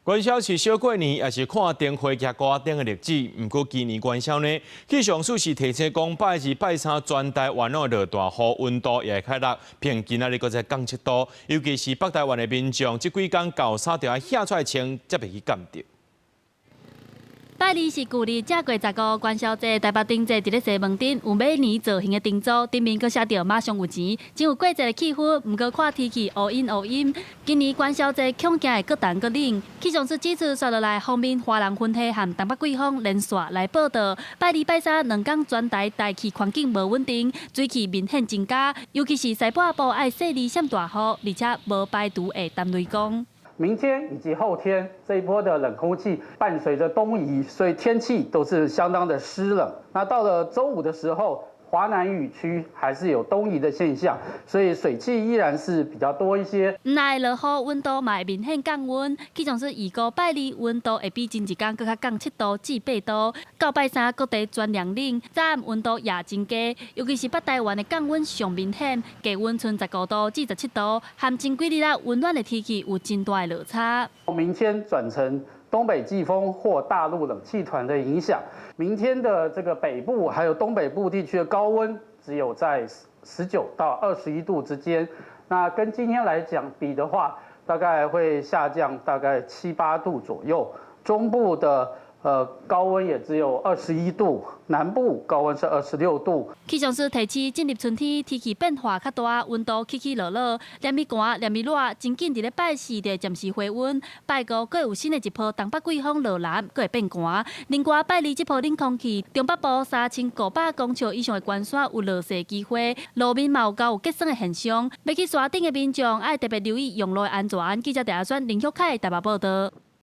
元宵是小过年，也是看灯会加歌灯的日子。不过今年元宵呢，气象署是提醒讲，拜二、拜三全台湾落大雨，温度也会较热，平均日搁在降7度。尤其是北台湾的民众，这几天到衫就要掀出来穿，才袂去感着。拜二是旧历正月15元宵节，台北顶节伫咧西门町有每年造型的灯组，顶面搁写着马上有钱，真有过节的气氛。不过看天气乌阴，今年元宵节恐惊会搁冻搁冷。气象署指出，刷落来方面，华人云系和东北季风连续来报道，拜二、拜三2天全台大气环境无稳定，水汽明显增加，尤其是西半部爱细腻闪大雨，而且无排除会澹雷公。明天以及后天这一波的冷空气伴随着东移，所以天气都是相当的湿冷。那到了周五的时候，华南雨区还是有东移的现象，所以水汽依然是比较多一些。那落雨温度嘛会明显降温，气象署预估拜二温度会比前一天搁较降7度至8度，到拜三各地全凉冷，早暗温度也增加，尤其是北台湾的降温上明显，低温剩15度至17度，和前几日温暖的天气有真大的落差。明天转成东北季风或大陆冷气团的影响，明天的这个北部还有东北部地区的高温只有在19到21度之间，那跟今天来讲比的话，大概会下降大概7、8度左右。中部的高温也只有21度，南部高温是26度。气象署提醒，进入春天，天气变化较大，温度起落落，连咪寒，连咪热，真紧伫咧拜四就暂时回温，拜五阁有新的一波东北季风落南，阁会变寒。另外，拜二这波冷空气，中北部3500公尺以上的悬山有落雪机会，路面嘛有较有结霜的现象。要去山顶的民众，爱特别留意用路安全。记者陈阿选林旭凯台北报道。